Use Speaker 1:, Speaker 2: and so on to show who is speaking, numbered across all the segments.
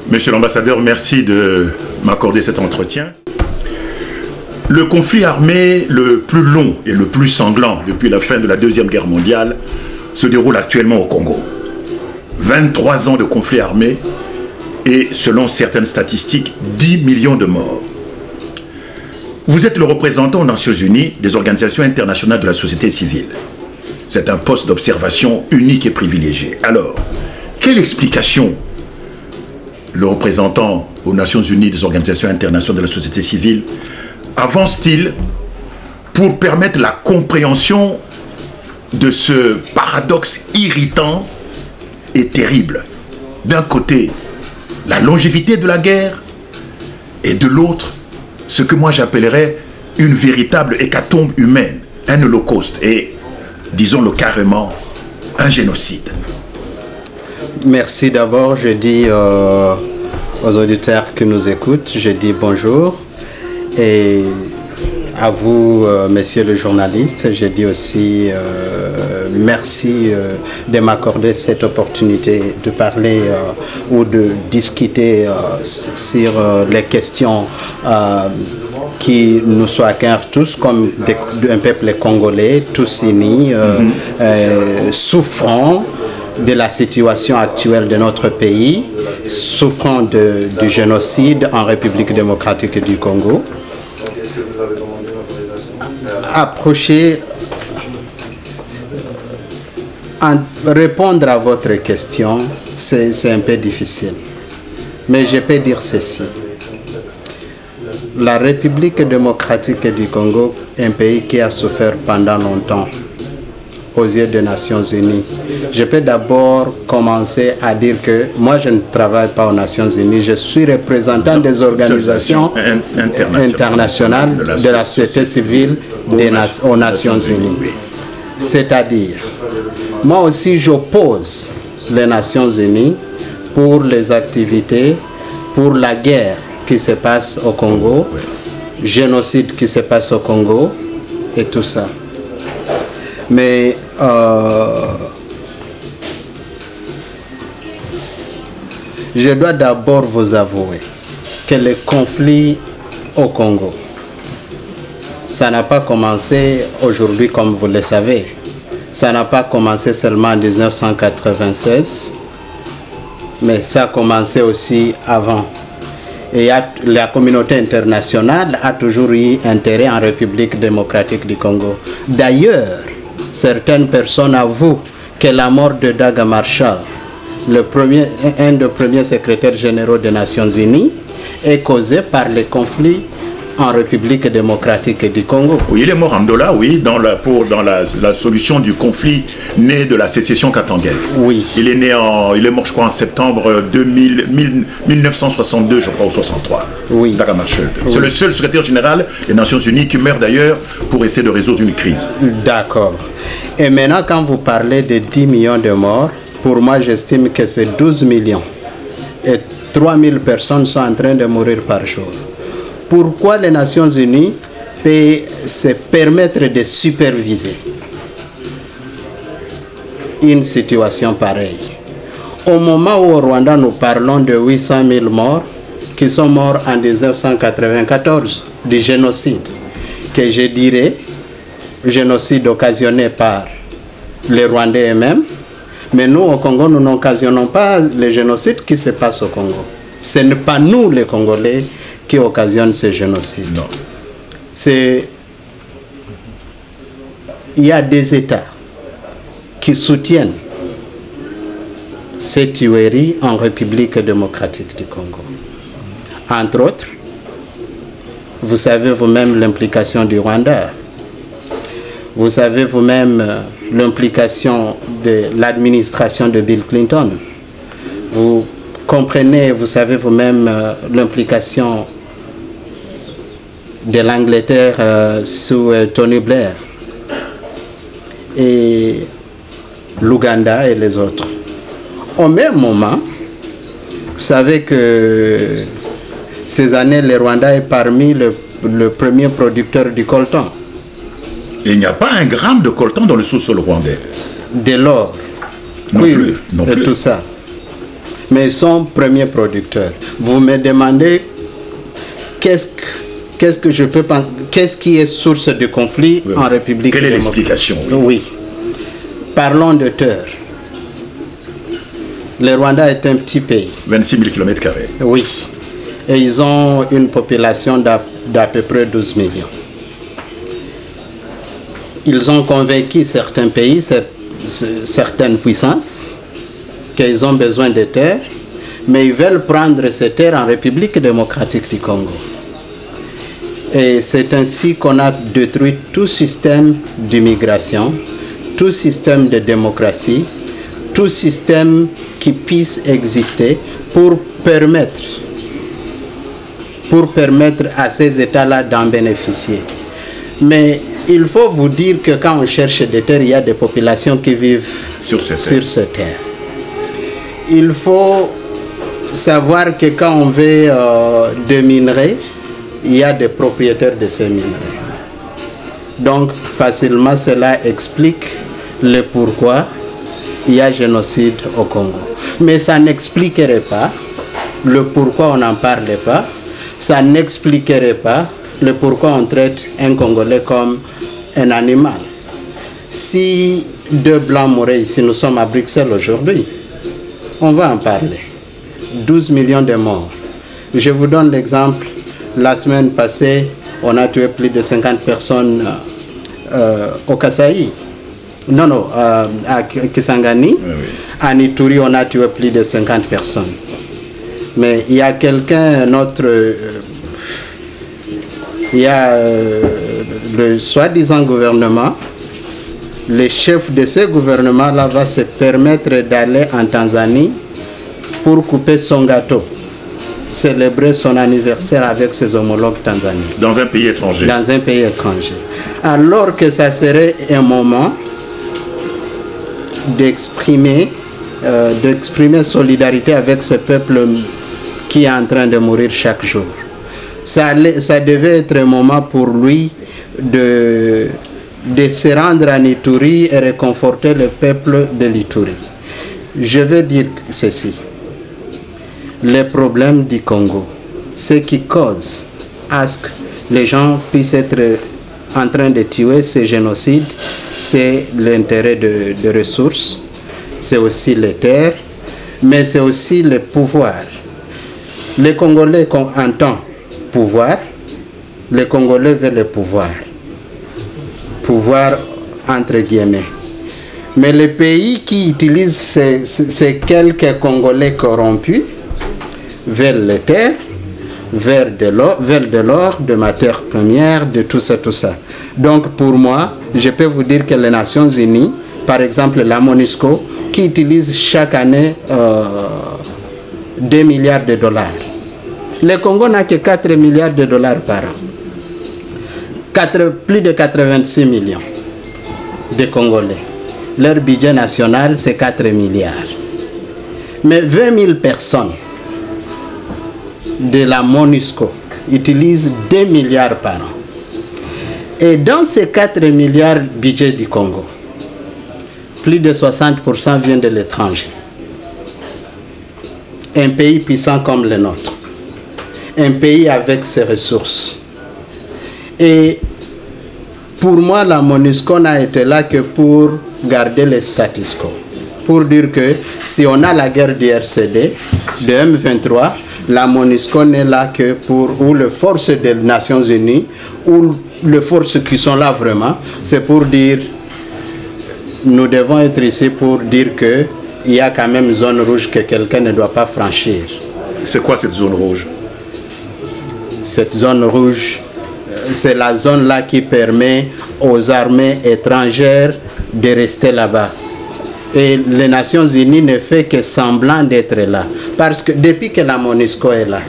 Speaker 1: Monsieur l'ambassadeur, merci de m'accorder cet entretien. Le conflit armé le plus long et le plus sanglant depuis la fin de la Deuxième Guerre mondiale se déroule actuellement au Congo. 23 ans de conflit armé et, selon certaines statistiques, 10 millions de morts. Vous êtes le représentant aux Nations Unies des organisations internationales de la société civile. C'est un poste d'observation unique et privilégié. Alors, quelle explication le représentant aux Nations Unies des organisations internationales de la société civile avance-t-il pour permettre la compréhension de ce paradoxe irritant et terrible? D'un côté, la longévité de la guerre, et de l'autre, ce que moi j'appellerais une véritable hécatombe humaine, un holocauste, et, disons-le carrément, un génocide.
Speaker 2: Merci d'abord, je dis aux auditeurs qui nous écoutent, je dis bonjour, et à vous, messieurs les journalistes, je dis aussi merci de m'accorder cette opportunité de parler ou de discuter sur les questions qui nous sont à cœur tous, comme un peuple congolais, tous unis, souffrant de la situation actuelle de notre pays, souffrant du génocide en République démocratique du Congo. Répondre à votre question, c'est un peu difficile. Mais je peux dire ceci. La République démocratique du Congo est un pays qui a souffert pendant longtemps aux yeux des Nations Unies. Je peux d'abord commencer à dire que moi je ne travaille pas aux Nations Unies, je suis représentant des organisations internationales de la société civile aux Nations Unies. C'est-à-dire, moi aussi j'oppose les Nations Unies pour les activités, pour la guerre qui se passe au Congo, génocide qui se passe au Congo et tout ça. Mais je dois d'abord vous avouer que le conflit au Congo, ça n'a pas commencé aujourd'hui comme vous le savez. Ça n'a pas commencé seulement en 1996, mais ça a commencé aussi avant. Et la communauté internationale a toujours eu intérêt en République démocratique du Congo. D'ailleurs, certaines personnes avouent que la mort de Daga Marshall, un des premiers secrétaires généraux des Nations Unies, est causée par les conflits en République démocratique du Congo.
Speaker 1: Oui, il est mort en Andola, oui, dans la solution du conflit né de la sécession katangaise.
Speaker 2: Oui.
Speaker 1: Il est mort, je crois, en septembre 1962, je crois, ou 63.
Speaker 2: Oui.
Speaker 1: Daga Marshall. Oui. C'est le seul secrétaire général des Nations Unies qui meurt d'ailleurs pour essayer de résoudre une crise.
Speaker 2: D'accord. Et maintenant, quand vous parlez de 10 millions de morts, pour moi, j'estime que c'est 12 millions. Et 3000 personnes sont en train de mourir par jour. Pourquoi les Nations Unies peuvent se permettre de superviser une situation pareille? Au moment où au Rwanda nous parlons de 800 000 morts qui sont morts en 1994 du génocide, que je dirais génocide occasionné par les Rwandais eux-mêmes, mais nous au Congo nous n'occasionnons pas le génocide qui se passe au Congo. Ce n'est pas nous les Congolais qui occasionne ce génocide.
Speaker 1: Non.
Speaker 2: Il y a des États qui soutiennent ces tueries en République démocratique du Congo. Entre autres, vous savez vous-même l'implication du Rwanda. Vous savez vous-même l'implication de l'administration de Bill Clinton. Vous comprenez, vous savez vous-même l'implication de l'Angleterre sous Tony Blair et l'Ouganda et les autres. Au même moment, vous savez que ces années, le Rwanda est parmi le premier producteur du coltan.
Speaker 1: Et il n'y a pas un gramme de coltan dans le sous-sol rwandais.
Speaker 2: De l'or.
Speaker 1: Non
Speaker 2: oui,
Speaker 1: plus. Non
Speaker 2: et
Speaker 1: plus.
Speaker 2: tout ça. mais ils sont premiers producteurs. Vous me demandez qu'est-ce que je peux penser, qu'est-ce qui est source de conflit en République
Speaker 1: démocratique. Quelle est l'explication?
Speaker 2: Oui. Parlons de terre. Le Rwanda est un petit pays.
Speaker 1: 26 000 km².
Speaker 2: Oui. Et ils ont une population d'à peu près 12 millions. Ils ont convaincu certains pays, certaines puissances, qu'ils ont besoin de terres, mais ils veulent prendre ces terres en République démocratique du Congo. Et c'est ainsi qu'on a détruit tout système d'immigration, tout système de démocratie, tout système qui puisse exister pour permettre à ces États-là d'en bénéficier. Mais il faut vous dire que quand on cherche des terres, il y a des populations qui vivent sur ces terres. Il faut savoir que quand on veut des minerais, il y a des propriétaires de ces minerais. Donc facilement cela explique le pourquoi il y a génocide au Congo. Mais ça n'expliquerait pas le pourquoi on n'en parlait pas. Ça n'expliquerait pas le pourquoi on traite un Congolais comme un animal. Si deux Blancs mouraient ici, nous sommes à Bruxelles aujourd'hui, on va en parler. 12 millions de morts. Je vous donne l'exemple. La semaine passée, on a tué plus de 50 personnes au Kasaï. Non, à Kisangani. Oui, oui. À Ituri, on a tué plus de 50 personnes. Mais il y a quelqu'un, il y a le soi-disant gouvernement, le chef de ce gouvernement-là va se permettre d'aller en Tanzanie pour couper son gâteau, célébrer son anniversaire avec ses homologues tanzaniens.
Speaker 1: Dans un pays étranger.
Speaker 2: Dans un pays étranger. Alors que ça serait un moment d'exprimer solidarité avec ce peuple qui est en train de mourir chaque jour. Ça devait être un moment pour lui de se rendre à Ituri et réconforter le peuple de l'Ituri. Je vais dire ceci. Les problèmes du Congo, ce qui cause à ce que les gens puissent être en train de tuer ces génocides, c'est l'intérêt de ressources, c'est aussi les terres, mais c'est aussi le pouvoir. Les Congolais entendent pouvoir, les Congolais veulent le pouvoir. Pouvoir entre guillemets. Mais les pays qui utilisent ces quelques Congolais corrompus veulent les terres, veulent de l'or, de matières premières, de tout ça. Donc pour moi, je peux vous dire que les Nations Unies, par exemple la MONUSCO, qui utilise chaque année 2 milliards de dollars. Le Congo n'a que 4 milliards de dollars par an. Plus de 86 millions de Congolais. Leur budget national, c'est 4 milliards. Mais 20 000 personnes de la MONUSCO utilisent 2 milliards par an. Et dans ces 4 milliards budget du Congo, plus de 60% viennent de l'étranger. Un pays puissant comme le nôtre. Un pays avec ses ressources. Et pour moi, la MONUSCO n'a été là que pour garder le status quo. Pour dire que si on a la guerre du RCD, de M23, la MONUSCO n'est là que pour, ou les forces des Nations Unies, ou les forces qui sont là vraiment, c'est pour dire, nous devons être ici pour dire qu'il y a quand même une zone rouge que quelqu'un ne doit pas franchir.
Speaker 1: C'est quoi cette zone rouge?
Speaker 2: Cette zone rouge, c'est la zone là qui permet aux armées étrangères de rester là-bas. Et les Nations Unies ne font que semblant d'être là. Parce que depuis que la MONUSCO est là,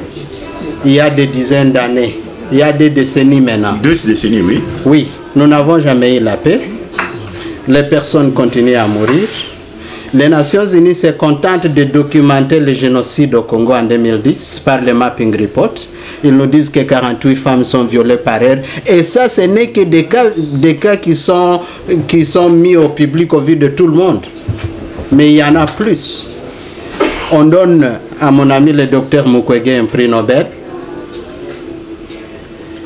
Speaker 2: il y a des dizaines d'années, il y a des décennies maintenant.
Speaker 1: 2 décennies, oui.
Speaker 2: Oui, nous n'avons jamais eu la paix. Les personnes continuent à mourir. Les Nations Unies se contentent de documenter le génocide au Congo en 2010 par le Mapping Report. Ils nous disent que 48 femmes sont violées par heure. Et ça, ce n'est que des cas qui sont mis au public au vu de tout le monde. Mais il y en a plus. On donne à mon ami le docteur Mukwege un prix Nobel.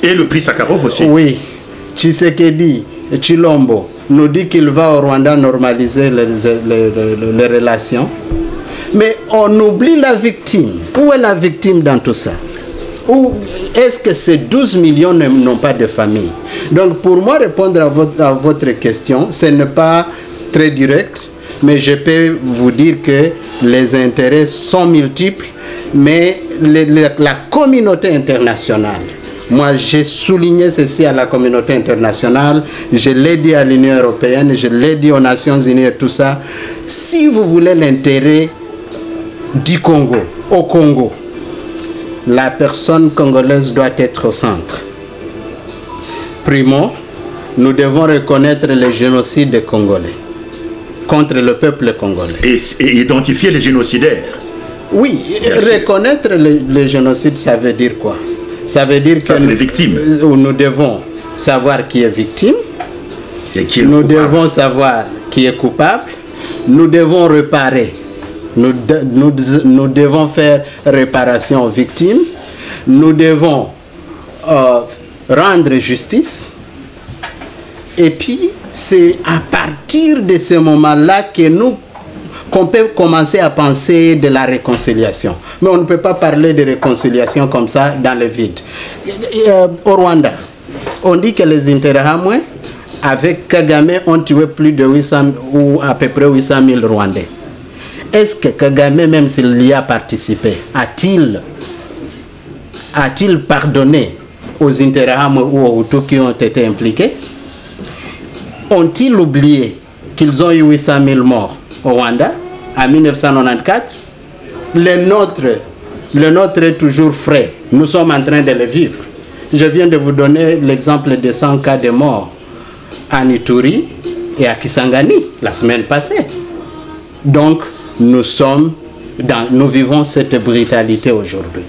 Speaker 1: Et le prix Sakharov aussi.
Speaker 2: Oui. Tshisekedi, Chilombo nous dit qu'il va au Rwanda normaliser les relations. Mais on oublie la victime. Où est la victime dans tout ça? Ou est-ce que ces 12 millions n'ont pas de famille? Donc pour moi, répondre à votre question, ce n'est pas très direct, mais je peux vous dire que les intérêts sont multiples, mais la communauté internationale, moi j'ai souligné ceci à la communauté internationale, je l'ai dit à l'Union européenne, je l'ai dit aux Nations Unies et tout ça, si vous voulez l'intérêt du Congo, au Congo, la personne congolaise doit être au centre. Primo, nous devons reconnaître le génocide des Congolais contre le peuple congolais.
Speaker 1: Et identifier les génocidaires.
Speaker 2: Oui, reconnaître le génocide, ça veut dire quoi? Ça veut dire que
Speaker 1: les victimes.
Speaker 2: Nous devons savoir qui est victime,
Speaker 1: et qui est
Speaker 2: nous
Speaker 1: coupable.
Speaker 2: Devons savoir qui est coupable, nous devons réparer. Nous devons faire réparation aux victimes, nous devons rendre justice, et puis c'est à partir de ce moment-là qu'on peut commencer à penser de la réconciliation. Mais on ne peut pas parler de réconciliation comme ça dans le vide. Au Rwanda, on dit que les Interahamwe avec Kagame ont tué plus de 800 ou à peu près 800 000 Rwandais. Est-ce que Kagame, même s'il y a participé, a-t-il pardonné aux Interahamwe ou aux Hutus qui ont été impliqués? Ont-ils oublié qu'ils ont eu 800 000 morts au Rwanda en 1994? Le nôtre est toujours frais. Nous sommes en train de le vivre. Je viens de vous donner l'exemple de 100 cas de morts à Ituri et à Kisangani la semaine passée. Donc, nous vivons cette brutalité aujourd'hui.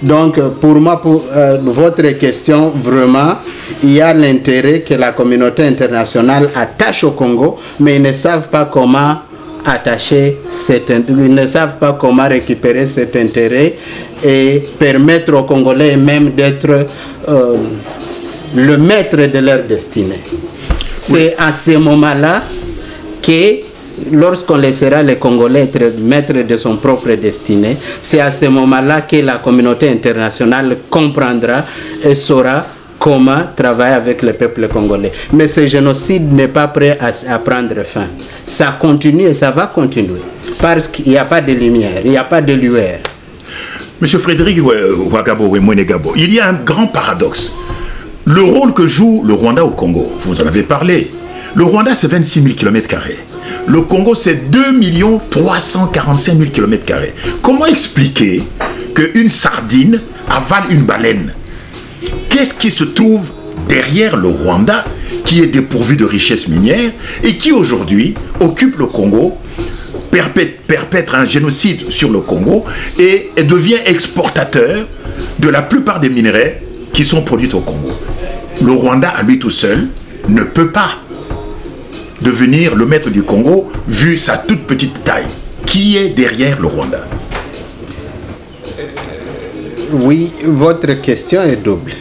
Speaker 2: Donc, pour moi, pour votre question, vraiment, il y a l'intérêt que la communauté internationale attache au Congo, mais ils ne savent pas comment ils ne savent pas comment récupérer cet intérêt et permettre aux Congolais même d'être le maître de leur destinée. C'est à ce moment-là que lorsqu'on laissera les Congolais être maîtres de son propre destinée, c'est à ce moment-là que la communauté internationale comprendra et saura comment travailler avec le peuple congolais. Mais ce génocide n'est pas prêt à prendre fin. Ça continue et ça va continuer. Parce qu'il n'y a pas de lumière, il n'y a pas de lueur.
Speaker 1: Monsieur Frédéric Ouagabo Mwenegabo, il y a un grand paradoxe. Le rôle que joue le Rwanda au Congo, vous en avez parlé. Le Rwanda, c'est 26 000 km². Le Congo, c'est 2 345 000 km². Comment expliquer qu'une sardine avale une baleine? Qu'est-ce qui se trouve derrière le Rwanda, qui est dépourvu de richesses minières et qui aujourd'hui occupe le Congo, perpètre un génocide sur le Congo et devient exportateur de la plupart des minerais qui sont produits au Congo? Le Rwanda, à lui tout seul, ne peut pas devenir le maître du Congo vu sa toute petite taille. Qui est derrière le Rwanda?
Speaker 2: Oui, votre question est double.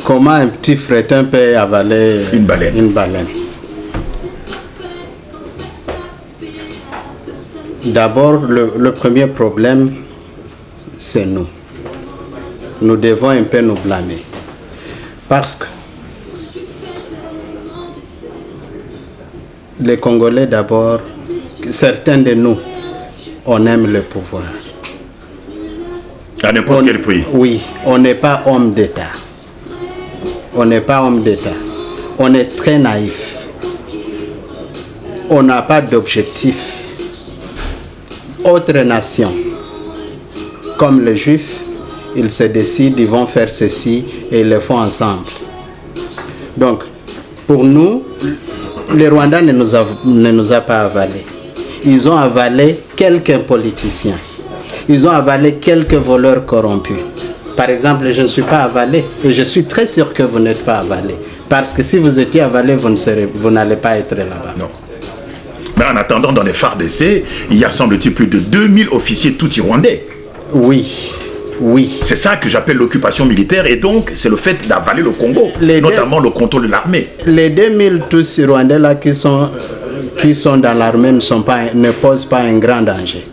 Speaker 2: Comment un petit fretin peut avaler une baleine? D'abord, le premier problème, c'est nous. Nous devons un peu nous blâmer. Parce que les Congolais, d'abord, certains de nous, on aime le pouvoir.
Speaker 1: À n'importe quel pays.
Speaker 2: Oui, on n'est pas homme d'État. On n'est pas homme d'État. On est très naïf. On n'a pas d'objectif. Autres nations, comme les Juifs, ils se décident, ils vont faire ceci et ils le font ensemble. Donc, pour nous, les Rwandais ne nous a pas avalés. Ils ont avalé quelques politiciens. Ils ont avalé quelques voleurs corrompus. Par exemple, je ne suis pas avalé et je suis très sûr que vous n'êtes pas avalé. Parce que si vous étiez avalé, vous n'allez pas être là-bas.
Speaker 1: Non. Mais en attendant, dans les FARDC, il y a, semble-t-il, plus de 2000 officiers tutsis rwandais.
Speaker 2: Oui, oui.
Speaker 1: C'est ça que j'appelle l'occupation militaire, et donc c'est le fait d'avaler le Congo, notamment le contrôle de l'armée.
Speaker 2: Les 2000 tutsis rwandais là qui sont dans l'armée ne posent pas un grand danger.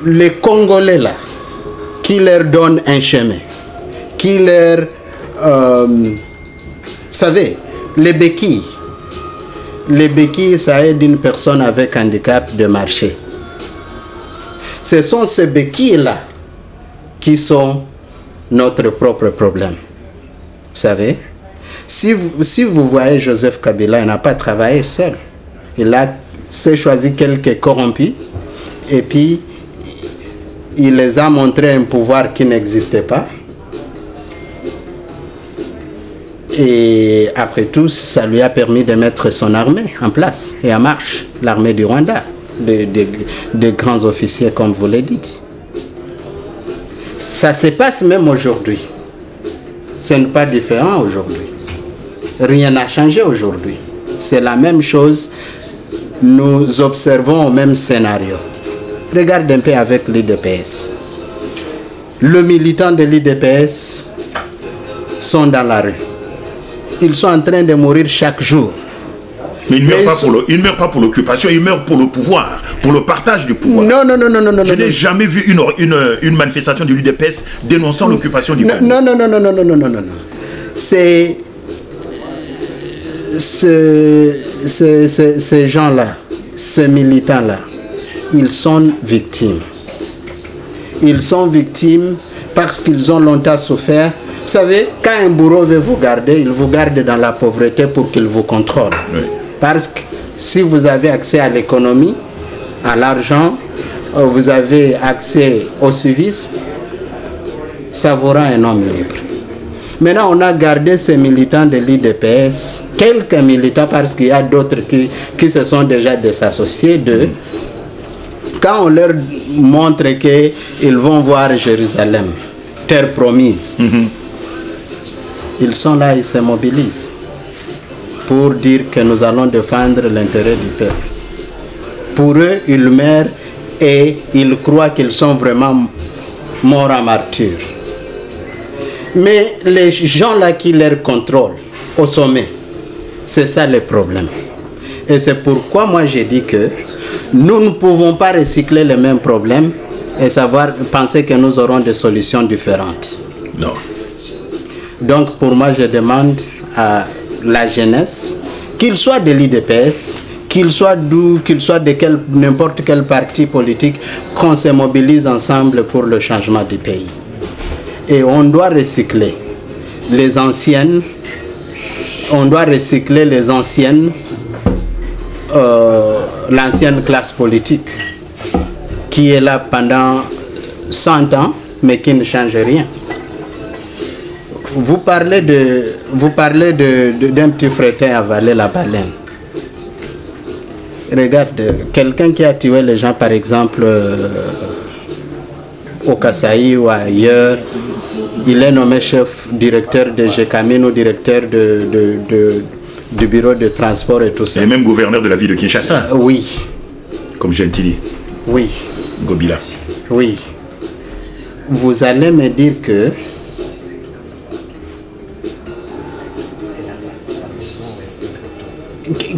Speaker 2: Les Congolais là, qui leur donnent un chemin, qui leur... vous savez, les béquilles, ça aide une personne avec handicap de marcher. Ce sont ces béquilles-là qui sont notre propre problème. Vous savez, si vous voyez Joseph Kabila, il n'a pas travaillé seul. Il s'est choisi quelques corrompus et puis il les a montré un pouvoir qui n'existait pas. Et après tout, ça lui a permis de mettre son armée en place et en marche, l'armée du Rwanda, de grands officiers comme vous le dites. Ça se passe même aujourd'hui. Ce n'est pas différent aujourd'hui. Rien n'a changé aujourd'hui. C'est la même chose. Nous observons au même scénario. Regarde un peu avec l'IDPS. Les militants de l'IDPS sont dans la rue. Ils sont en train de mourir chaque jour.
Speaker 1: Mais ils ne meurent pas pour l'occupation, ils meurent pour le pouvoir, pour le partage du pouvoir.
Speaker 2: Non.
Speaker 1: Je n'ai jamais vu une manifestation de l'UDPS dénonçant l'occupation du Congo.
Speaker 2: Non. C'est ces gens-là, ces militants-là, ils sont victimes. Ils sont victimes parce qu'ils ont longtemps souffert. Vous savez, quand un bourreau veut vous garder, il vous garde dans la pauvreté pour qu'il vous contrôle. Oui. Parce que si vous avez accès à l'économie, à l'argent, vous avez accès au civisme, ça vous rend un homme libre. Maintenant, on a gardé ces militants de l'IDPS, quelques militants, parce qu'il y a d'autres qui se sont déjà désassociés d'eux. Quand on leur montre qu'ils vont voir Jérusalem, terre promise, ils sont là, ils se mobilisent pour dire que nous allons défendre l'intérêt du peuple. Pour eux, ils meurent et ils croient qu'ils sont vraiment morts en martyr. Mais les gens là qui les contrôlent au sommet, c'est ça le problème. Et c'est pourquoi moi j'ai dit que nous ne pouvons pas recycler les mêmes problèmes et penser que nous aurons des solutions différentes.
Speaker 1: Non.
Speaker 2: Donc pour moi je demande à la jeunesse, qu'il soit de l'IDPS, qu'il soit d'où, qu'il soit de n'importe quel parti politique, qu'on se mobilise ensemble pour le changement du pays. Et on doit recycler les anciennes, l'ancienne classe politique qui est là pendant 100 ans mais qui ne change rien. Vous parlez d'un petit fretin avaler la baleine. Regarde, quelqu'un qui a tué les gens, par exemple, au Kasaï ou ailleurs, il est nommé chef directeur de GECAMIN ou directeur du bureau de transport et tout ça.
Speaker 1: Et même gouverneur de la ville de Kinshasa.
Speaker 2: Oui.
Speaker 1: Comme Gentili.
Speaker 2: Oui.
Speaker 1: Gobila.
Speaker 2: Oui. Vous allez me dire que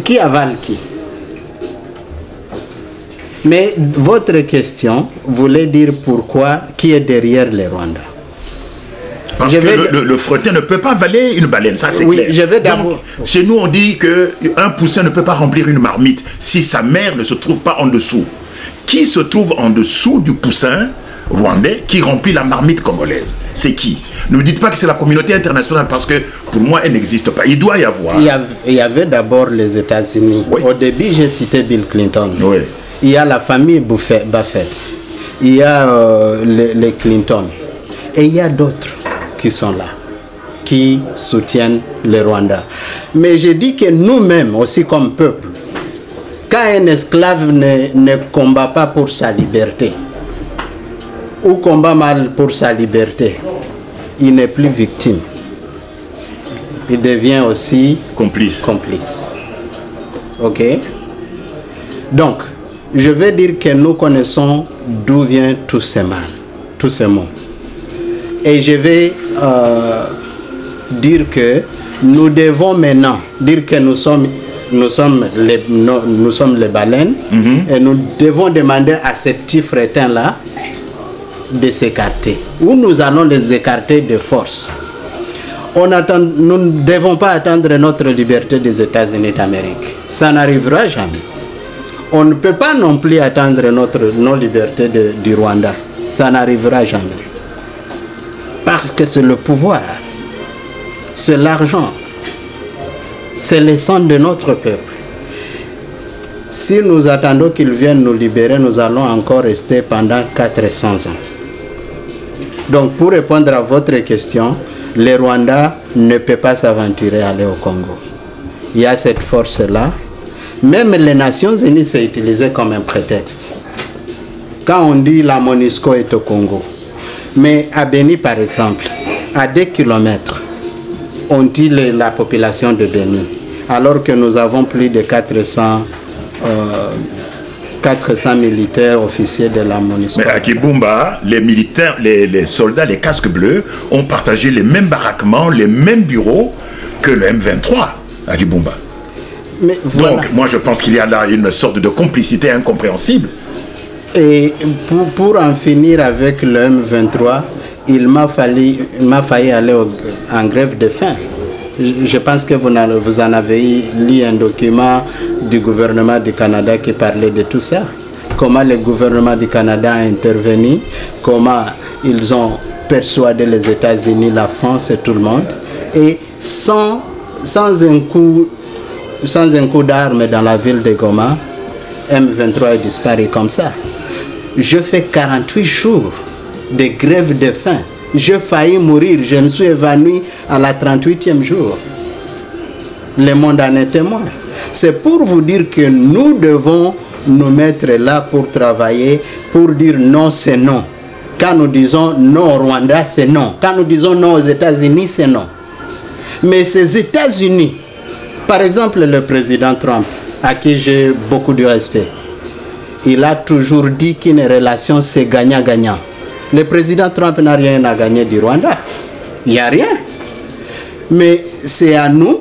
Speaker 2: qui avale qui? Mais votre question voulait dire pourquoi, qui est derrière les Rwandais.
Speaker 1: Parce que le fretin ne peut pas avaler une baleine, ça c'est clair.
Speaker 2: Je vais d'abord...
Speaker 1: Chez nous on dit qu'un poussin ne peut pas remplir une marmite si sa mère ne se trouve pas en dessous. Qui se trouve en dessous du poussin rwandais qui remplit la marmite congolaise? C'est qui? Ne me dites pas que c'est la communauté internationale parce que pour moi elle n'existe pas. Il doit y avoir.
Speaker 2: Il y avait d'abord les États-Unis. Oui. Au début j'ai cité Bill Clinton.
Speaker 1: Oui.
Speaker 2: Il y a la famille Buffett, il y a les Clinton et il y a d'autres qui sont là, qui soutiennent le Rwanda. Mais je dis que nous-mêmes aussi comme peuple, quand un esclave ne combat pas pour sa liberté ou combat mal pour sa liberté, il n'est plus victime. Il devient aussi
Speaker 1: complice.
Speaker 2: Ok? Donc, je veux dire que nous connaissons d'où viennent tous ces mots. Et je vais dire que nous devons maintenant dire que nous sommes les baleines, et nous devons demander à ces petits frétins-là de s'écarter. Ou nous allons les écarter de force. Nous ne devons pas attendre notre liberté des États-Unis d'Amérique. Ça n'arrivera jamais. On ne peut pas non plus attendre nos libertés du Rwanda. Ça n'arrivera jamais. Parce que c'est le pouvoir, c'est l'argent, c'est le sang de notre peuple. Si nous attendons qu'ils viennent nous libérer, nous allons encore rester pendant 400 ans. Donc, pour répondre à votre question, le Rwanda ne peut pas s'aventurer à aller au Congo. Il y a cette force-là. Même les Nations Unies, c'est utilisé comme un prétexte. Quand on dit la MONUSCO est au Congo, mais à Beni, par exemple, à 2 kilomètres, on dit la population de Beni, alors que nous avons plus de 400 militaires officiers de la MONUSCO.
Speaker 1: Mais à Kibumba, les militaires, les soldats, les casques bleus ont partagé les mêmes baraquements, les mêmes bureaux que le M23 à Kibumba.
Speaker 2: Mais voilà.
Speaker 1: Donc, moi, je pense qu'il y a là une sorte de complicité incompréhensible.
Speaker 2: Et pour en finir avec le M23, il m'a failli aller en grève de faim. Je pense que vous en avez lu un document du gouvernement du Canada qui parlait de tout ça. Comment le gouvernement du Canada a intervenu, comment ils ont persuadé les États-Unis, la France et tout le monde. Et sans un coup d'armes dans la ville de Goma, M23 est disparu comme ça. Je fais 48 jours de grève de faim. J'ai failli mourir. Je me suis évanoui à la 38e jour. Le monde en est témoin. C'est pour vous dire que nous devons nous mettre là pour travailler, pour dire non, c'est non. Quand nous disons non au Rwanda, c'est non. Quand nous disons non aux États-Unis, c'est non. Mais ces États-Unis, par exemple le président Trump, à qui j'ai beaucoup de respect, il a toujours dit qu'une relation c'est gagnant-gagnant. Le président Trump n'a rien à gagner du Rwanda. Il n'y a rien. Mais c'est à nous.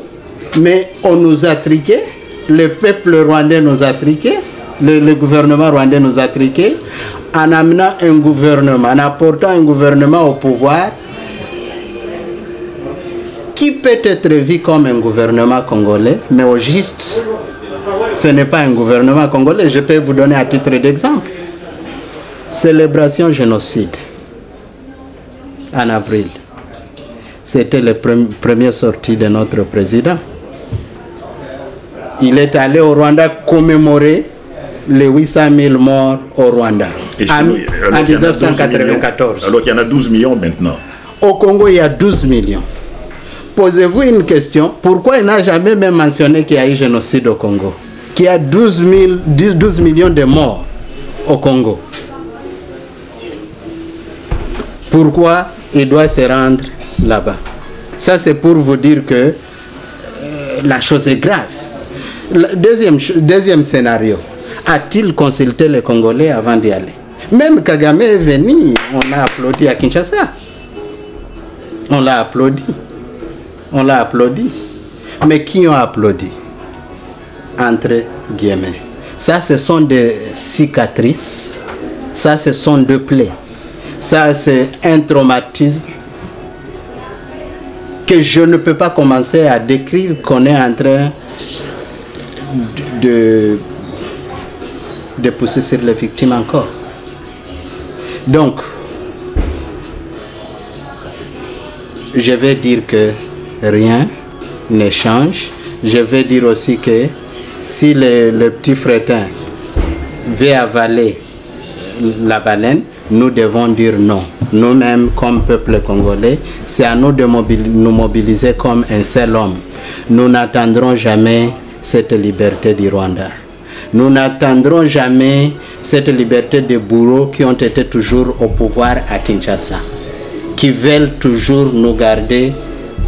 Speaker 2: Mais on nous a triqués. Le peuple rwandais nous a triqués. Le gouvernement rwandais nous a triqués. En amenant un gouvernement, en apportant un gouvernement au pouvoir qui peut être vu comme un gouvernement congolais, mais au juste, ce n'est pas un gouvernement congolais. Je peux vous donner à titre d'exemple. Célébration génocide en avril. C'était la première sortie de notre président. Il est allé au Rwanda commémorer les 800 000 morts au Rwanda en 1994.
Speaker 1: Alors qu'il y en a 12 millions maintenant.
Speaker 2: Au Congo, il y a 12 millions. Posez-vous une question. Pourquoi il n'a jamais même mentionné qu'il y a eu génocide au Congo? Qu'il y a 12 millions de morts au Congo. Pourquoi il doit se rendre là-bas? Ça, c'est pour vous dire que la chose est grave. Deuxième scénario. A-t-il consulté les Congolais avant d'y aller? Même Kagame est venu, on l'a applaudi à Kinshasa. On l'a applaudi. On l'a applaudi. Mais qui ont applaudi? Entre guillemets. Ça, ce sont des cicatrices. Ça, ce sont deux plaies. Ça, c'est un traumatisme que je ne peux pas commencer à décrire, qu'on est en train de pousser sur les victimes encore. Donc, je vais dire que rien ne change. Je vais dire aussi que si le petit fretin veut avaler la baleine, nous devons dire non. Nous-mêmes, comme peuple congolais, c'est à nous de nous mobiliser comme un seul homme. Nous n'attendrons jamais cette liberté du Rwanda. Nous n'attendrons jamais cette liberté des bourreaux qui ont été toujours au pouvoir à Kinshasa, qui veulent toujours nous garder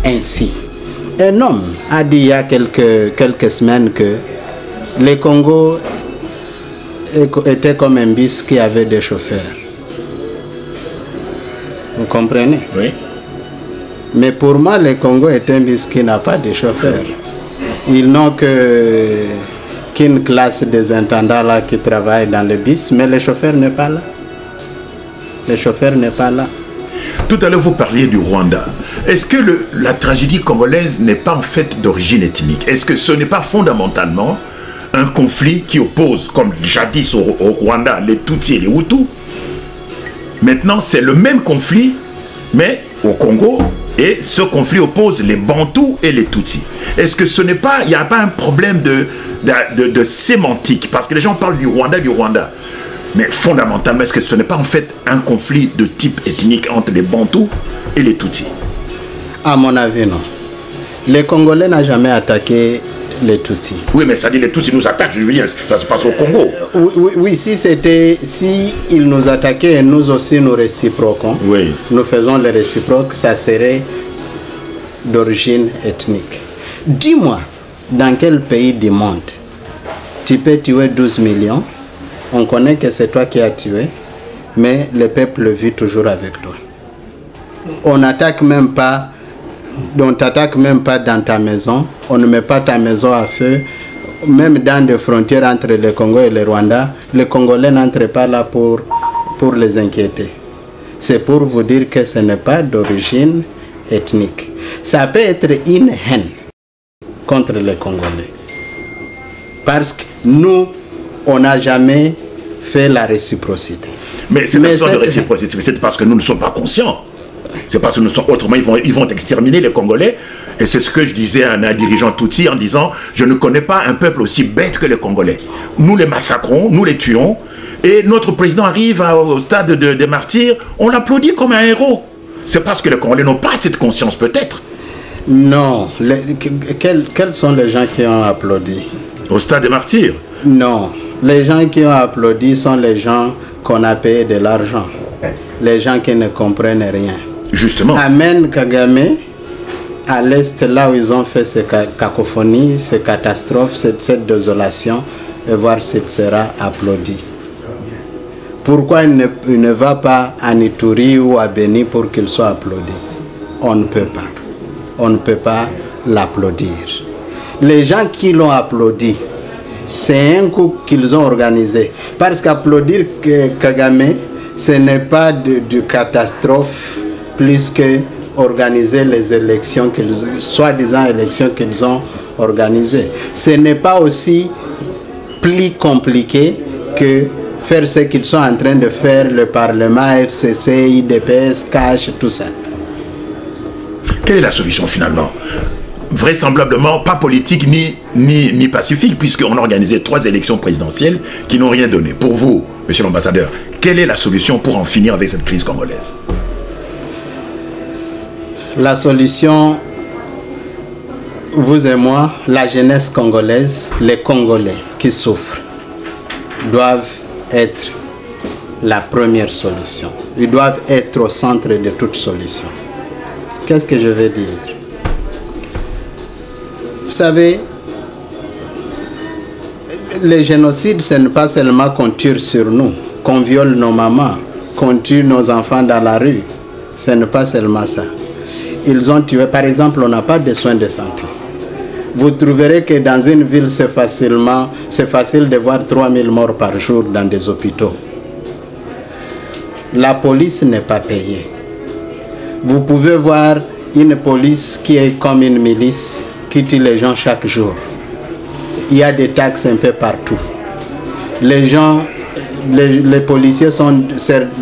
Speaker 2: ainsi. Un homme a dit il y a quelques semaines que le Congo était comme un bus qui avait des chauffeurs. Vous comprenez?
Speaker 1: Oui.
Speaker 2: Mais pour moi, le Congo est un bus qui n'a pas de chauffeur. Ils n'ont qu'une classe des intendants là qui travaillent dans le bus, mais le chauffeur n'est pas là. Le chauffeur n'est pas là.
Speaker 1: Tout à l'heure, vous parliez du Rwanda. Est-ce que la tragédie congolaise n'est pas en fait d'origine ethnique? Est-ce que ce n'est pas fondamentalement un conflit qui oppose, comme jadis au Rwanda, les Tutsis et les Hutus? Maintenant, c'est le même conflit, mais au Congo, et ce conflit oppose les Bantous et les Tutsis. Est-ce que ce n'est pas, il n'y a pas un problème de sémantique? Parce que les gens parlent du Rwanda. Mais fondamentalement, est-ce que ce n'est pas en fait un conflit de type ethnique entre les Bantous et les Tutsis?
Speaker 2: À mon avis, non. Les Congolais n'ont jamais attaqué les Tutsis.
Speaker 1: Oui, mais ça dit les Tutsis nous attaquent, je veux dire, ça se passe au Congo.
Speaker 2: Oui, si ils nous attaquaient et nous aussi nous réciproquons,
Speaker 1: oui,
Speaker 2: nous faisons le réciproque, ça serait d'origine ethnique. Dis-moi, dans quel pays du monde tu peux tuer 12 millions, on connaît que c'est toi qui as tué, mais le peuple vit toujours avec toi. On n'attaque même pas. On ne t'attaque même pas dans ta maison, on ne met pas ta maison à feu, même dans des frontières entre le Congo et le Rwanda, les Congolais n'entrent pas là pour les inquiéter. C'est pour vous dire que ce n'est pas d'origine ethnique. Ça peut être une haine contre les Congolais. Parce que nous, on n'a jamais fait la réciprocité.
Speaker 1: Mais c'est pas de réciprocité, c'est parce que nous ne sommes pas conscients. C'est parce que nous sommes autrement, ils vont exterminer les Congolais. Et c'est ce que je disais à un dirigeant Tutsi en disant, je ne connais pas un peuple aussi bête que les Congolais. Nous les massacrons, nous les tuons. Et notre président arrive au stade des martyrs, on l'applaudit comme un héros. C'est parce que les Congolais n'ont pas cette conscience peut-être.
Speaker 2: Non. Quels sont les gens qui ont applaudi?
Speaker 1: Au stade des martyrs?
Speaker 2: Non. Les gens qui ont applaudi sont les gens qu'on a payé de l'argent. Les gens qui ne comprennent rien.
Speaker 1: Justement.
Speaker 2: Amène Kagame à l'est, là où ils ont fait ces cacophonies, ces catastrophes, cette désolation, et voir s'il sera applaudi. Pourquoi il ne va pas à Ituri ou à Beni pour qu'il soit applaudi? On ne peut pas. On ne peut pas l'applaudir. Les gens qui l'ont applaudi, c'est un coup qu'ils ont organisé. Parce qu'applaudir Kagame, ce n'est pas de catastrophe plus que organiser les élections, soi-disant élections qu'ils ont organisées. Ce n'est pas aussi plus compliqué que faire ce qu'ils sont en train de faire, le Parlement, FCC, IDPS, CACH, tout ça.
Speaker 1: Quelle est la solution finalement? Vraisemblablement pas politique ni pacifique, puisqu'on a organisé 3 élections présidentielles qui n'ont rien donné. Pour vous, monsieur l'ambassadeur, quelle est la solution pour en finir avec cette crise congolaise?
Speaker 2: La solution, vous et moi, la jeunesse congolaise, les Congolais qui souffrent, doivent être la première solution. Ils doivent être au centre de toute solution. Qu'est-ce que je veux dire? Vous savez, le génocide, ce n'est pas seulement qu'on tire sur nous, qu'on viole nos mamans, qu'on tue nos enfants dans la rue. Ce n'est pas seulement ça. Ils ont tué, par exemple, on n'a pas de soins de santé. Vous trouverez que dans une ville, c'est facile de voir 3000 morts par jour dans des hôpitaux. La police n'est pas payée. Vous pouvez voir une police qui est comme une milice qui tue les gens chaque jour. Il y a des taxes un peu partout. Les gens, les policiers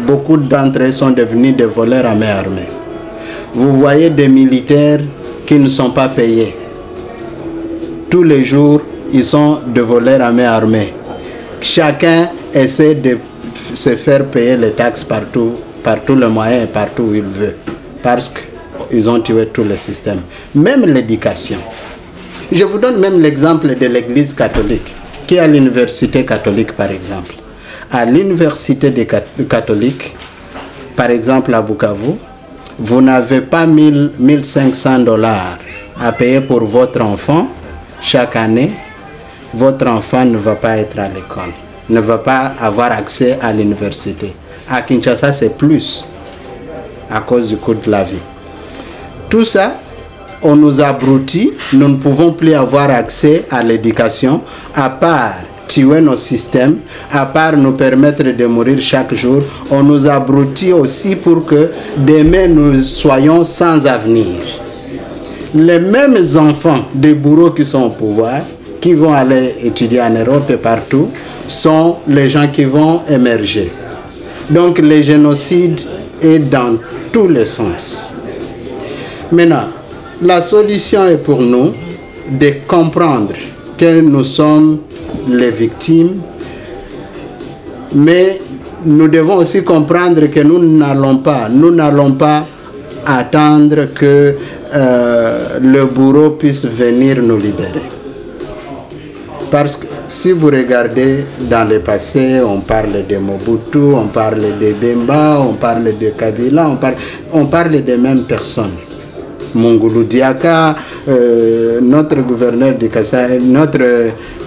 Speaker 2: beaucoup d'entre eux sont devenus des voleurs à main armée. Vous voyez des militaires qui ne sont pas payés. Tous les jours, ils sont des voleurs à main armée. Chacun essaie de se faire payer les taxes par tous les moyens et partout où il veut. Parce qu'ils ont tué tout le système. Même l'éducation. Je vous donne même l'exemple de l'église catholique, qui est à l'université catholique par exemple. À l'université des catholiques, par exemple à Bukavu, vous n'avez pas 1500 $ à payer pour votre enfant chaque année. Votre enfant ne va pas être à l'école. ne va pas avoir accès à l'université. À Kinshasa, c'est plus à cause du coût de la vie. Tout ça, on nous abrutit, nous ne pouvons plus avoir accès à l'éducation, à part tuer nos systèmes, à part nous permettre de mourir chaque jour. On nous abrutit aussi pour que demain nous soyons sans avenir. Les mêmes enfants des bourreaux qui sont au pouvoir, qui vont aller étudier en Europe et partout, sont les gens qui vont émerger. Donc le génocide est dans tous les sens. Maintenant, la solution est pour nous de comprendre que nous sommes les victimes, mais nous devons aussi comprendre que nous n'allons pas attendre que le bourreau puisse venir nous libérer. Parce que si vous regardez dans le passé, on parle de Mobutu, on parle de Bemba, on parle de Kabila, on parle des mêmes personnes. Mungulu Diaka, notre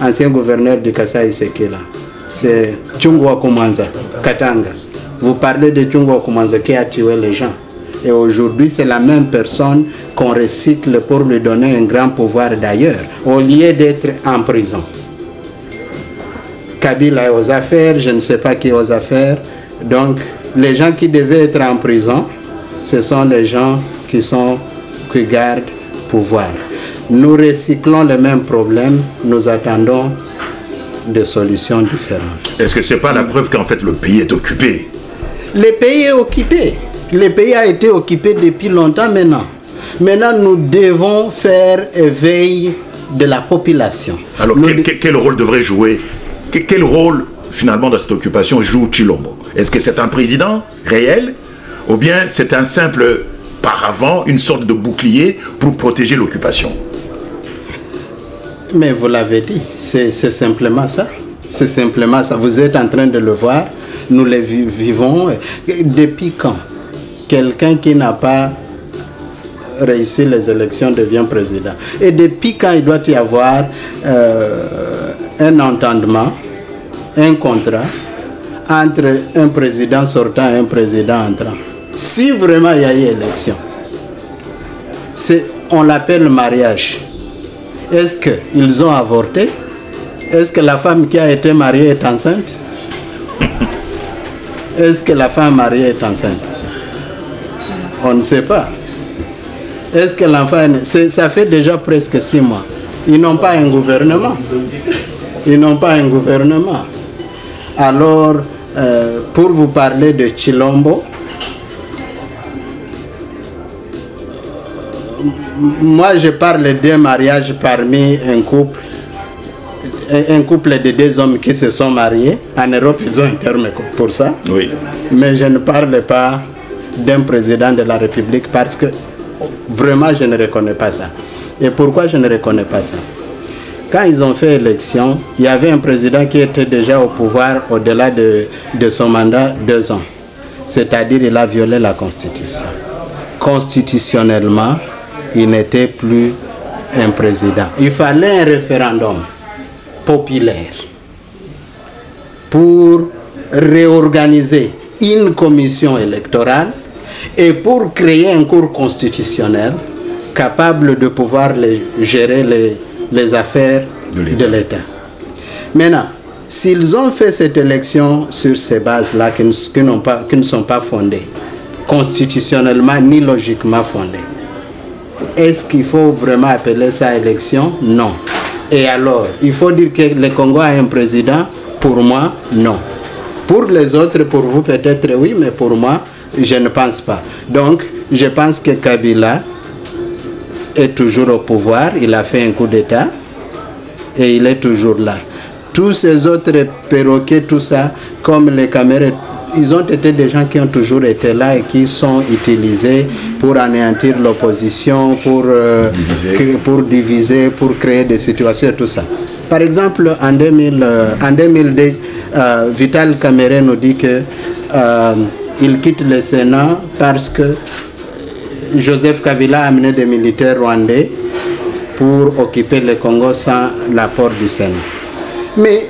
Speaker 2: ancien gouverneur du Kasai Sekela, c'est Tchungwa Kumanza, Katanga. Vous parlez de Tchungwa Kumanza qui a tué les gens. Et aujourd'hui, c'est la même personne qu'on recycle pour lui donner un grand pouvoir d'ailleurs, au lieu d'être en prison. Kabila est aux affaires, je ne sais pas qui est aux affaires. Donc, les gens qui devaient être en prison, ce sont les gens qui gardent pouvoir. Nous recyclons les mêmes problèmes, nous attendons des solutions différentes.
Speaker 1: Est-ce que ce n'est pas la preuve qu'en fait le pays est occupé?
Speaker 2: Le pays est occupé. Le pays a été occupé depuis longtemps maintenant. Maintenant, nous devons faire éveil de la population.
Speaker 1: Alors, quel rôle devrait jouer, quel rôle finalement dans cette occupation joue Tshilombo? Est-ce que c'est un président réel ou bien c'est un simple paravent, une sorte de bouclier pour protéger l'occupation?
Speaker 2: Mais vous l'avez dit, c'est simplement ça. C'est simplement ça. Vous êtes en train de le voir. Nous les vivons. Depuis quand quelqu'un qui n'a pas réussi les élections devient président? Et depuis quand il doit y avoir un entendement, un contrat entre un président sortant et un président entrant? Si vraiment il y a eu élection, on l'appelle mariage. Est-ce qu'ils ont avorté? Est-ce que la femme qui a été mariée est enceinte? Est-ce que la femme mariée est enceinte? On ne sait pas. Est-ce que l'enfant... Ça fait déjà presque 6 mois. Ils n'ont pas un gouvernement. Ils n'ont pas un gouvernement. Alors, pour vous parler de Tshilombo, moi je parle d'un mariage parmi un couple de 2 hommes qui se sont mariés. En Europe, ils ont un terme pour ça.
Speaker 1: Oui.
Speaker 2: Mais je ne parle pas d'un président de la République parce que vraiment je ne reconnais pas ça. Et pourquoi je ne reconnais pas ça? Quand ils ont fait élection, il y avait un président qui était déjà au pouvoir au-delà de son mandat 2 ans. C'est-à-dire il a violé la Constitution. Constitutionnellement, il n'était plus un président. Il fallait un référendum populaire pour réorganiser une commission électorale et pour créer un cours constitutionnel capable de pouvoir gérer les affaires de l'État. Maintenant, s'ils ont fait cette élection sur ces bases-là qui ne sont pas fondées, constitutionnellement ni logiquement fondées, est-ce qu'il faut vraiment appeler ça élection? Non. Et alors, il faut dire que le Congo a un président? Pour moi, non. Pour les autres, pour vous peut-être oui, mais pour moi, je ne pense pas. Donc, je pense que Kabila est toujours au pouvoir. Il a fait un coup d'État et il est toujours là. Tous ces autres perroquets, tout ça, comme les caméras, ils ont été des gens qui ont toujours été là et qui sont utilisés pour anéantir l'opposition, pour diviser, pour créer des situations et tout ça. Par exemple, en 2002, Vital Kamerhe nous dit qu'il quitte le Sénat parce que Joseph Kabila a amené des militaires rwandais pour occuper le Congo sans l'apport du Sénat. Mais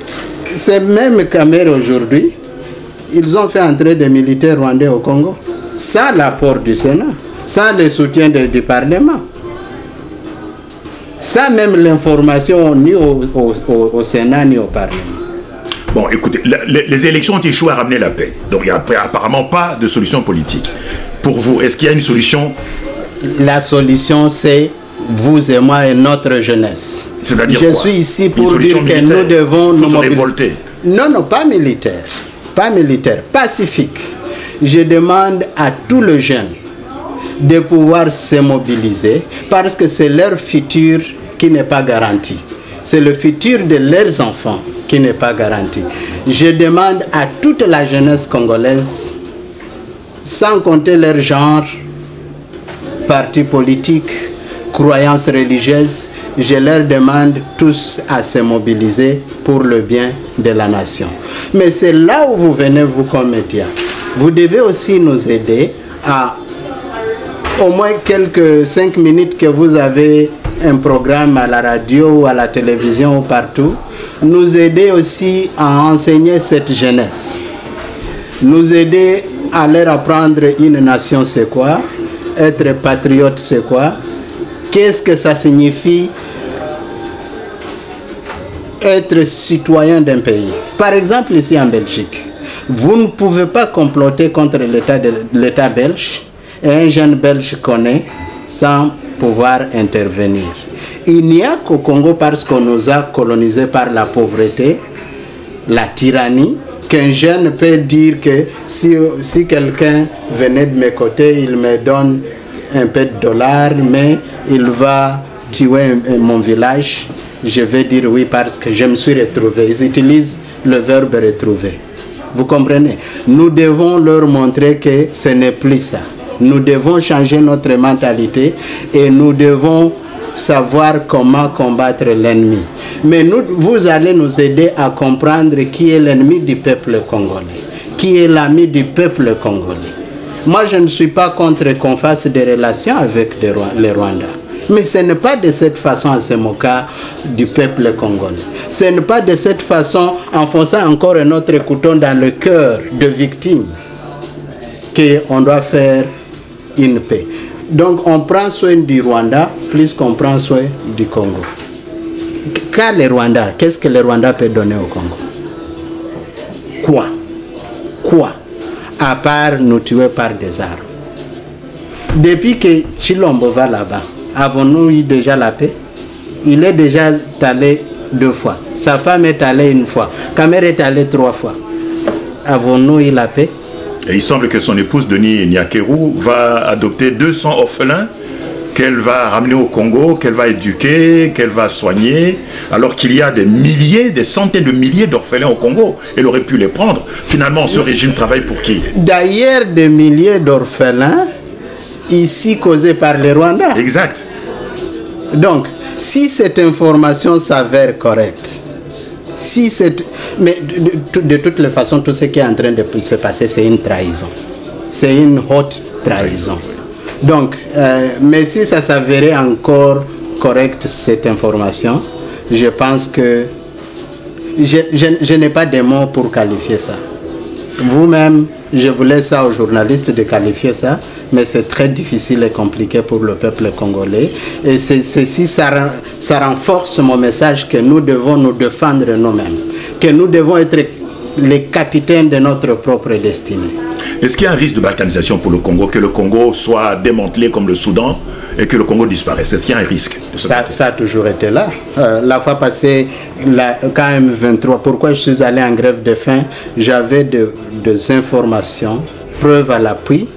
Speaker 2: C'est même Khmer aujourd'hui, ils ont fait entrer des militaires rwandais au Congo, sans l'apport du Sénat, sans le soutien du Parlement, sans même l'information ni au Sénat ni au Parlement.
Speaker 1: Bon, écoutez, les élections ont échoué à ramener la paix. Donc, il n'y a apparemment pas de solution politique. Pour vous, est-ce qu'il y a une solution?
Speaker 2: La solution, c'est vous et moi et notre jeunesse.
Speaker 1: C'est-à-dire
Speaker 2: Je
Speaker 1: quoi?
Speaker 2: suis ici pour dire que nous devons nous mobiliser. Non, non, pas militaire. Pas militaire, pacifique. Je demande à tous les jeunes de pouvoir se mobiliser parce que c'est leur futur qui n'est pas garanti. C'est le futur de leurs enfants qui n'est pas garanti. Je demande à toute la jeunesse congolaise, sans compter leur genre, parti politique, croyances religieuses, je leur demande tous à se mobiliser pour le bien de la nation. Mais c'est là où vous venez, vous comme médias. Vous devez aussi nous aider à au moins quelques 5 minutes que vous avez un programme à la radio ou à la télévision ou partout, nous aider aussi à enseigner cette jeunesse. Nous aider à leur apprendre une nation c'est quoi, être patriote c'est quoi, qu'est-ce que ça signifie être citoyen d'un pays. Par exemple ici en Belgique, vous ne pouvez pas comploter contre l'État belge et un jeune belge connaît sans pouvoir intervenir. Il n'y a qu'au Congo parce qu'on nous a colonisés par la pauvreté, la tyrannie, qu'un jeune peut dire que si quelqu'un venait de mes côtés, il me donne un peu de dollars, mais il va tuer mon village, je vais dire oui parce que je me suis retrouvé. Ils utilisent le verbe retrouver. Vous comprenez? Nous devons leur montrer que ce n'est plus ça. Nous devons changer notre mentalité et nous devons savoir comment combattre l'ennemi. Mais vous allez nous aider à comprendre qui est l'ennemi du peuple congolais, qui est l'ami du peuple congolais. Moi, je ne suis pas contre qu'on fasse des relations avec les Rwandais. Mais ce n'est pas de cette façon à se moquer du peuple congolais. Ce n'est pas de cette façon, en fonçant encore un autre couteau dans le cœur de victimes, qu'on doit faire une paix. Donc on prend soin du Rwanda plus qu'on prend soin du Congo. Car les Rwandais, qu'est-ce que le Rwanda peut donner au Congo? Quoi? À part nous tuer par des armes. Depuis que Chilombo va là-bas, avons-nous eu déjà la paix? Il est déjà allé 2 fois. Sa femme est allée 1 fois. Khmer est allé 3 fois. Avons-nous eu la paix?
Speaker 1: Et il semble que son épouse, Denis Nyakeru, va adopter 200 orphelins qu'elle va ramener au Congo, qu'elle va éduquer, qu'elle va soigner, alors qu'il y a des milliers, des centaines de milliers d'orphelins au Congo. Elle aurait pu les prendre. Finalement, ce régime travaille pour qui? D'ailleurs,
Speaker 2: des milliers d'orphelins ici causés par les Rwandais.
Speaker 1: Exact.
Speaker 2: Donc, si cette information s'avère correcte, mais de toutes les façons, tout ce qui est en train de se passer, c'est une trahison. C'est une haute trahison. Donc, mais si ça s'avérait encore correct, cette information, je pense que je n'ai pas de mots pour qualifier ça. Vous-même, je vous laisse ça aux journalistes de qualifier ça, mais c'est très difficile et compliqué pour le peuple congolais. Et ça renforce mon message que nous devons nous défendre nous-mêmes, que nous devons être les capitaines de notre propre destinée.
Speaker 1: Est-ce qu'il y a un risque de balkanisation pour le Congo, que le Congo soit démantelé comme le Soudan et que le Congo disparaisse? Est-ce qu'il y a un risque?
Speaker 2: Ça a toujours été là. La fois passée, quand M23, pourquoi je suis allé en grève de faim, j'avais des informations, preuves à l'appui,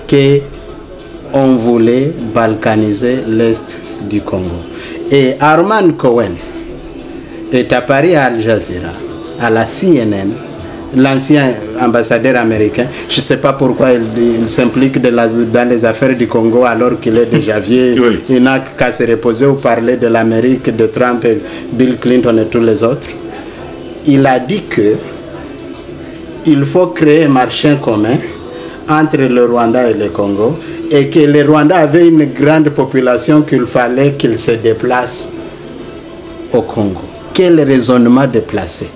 Speaker 2: qu'on voulait balkaniser l'Est du Congo. Et Arman Cohen est à Paris à Al Jazeera, à la CNN, l'ancien ambassadeur américain. Je ne sais pas pourquoi il s'implique dans les affaires du Congo alors qu'il est déjà vieux. Oui. Il n'a qu'à se reposer ou parler de l'Amérique, de Trump, et Bill Clinton et tous les autres. Il a dit qu'il faut créer un marché commun entre le Rwanda et le Congo et que le Rwanda avait une grande population qu'il fallait qu'il se déplace au Congo. Quel raisonnement déplacé!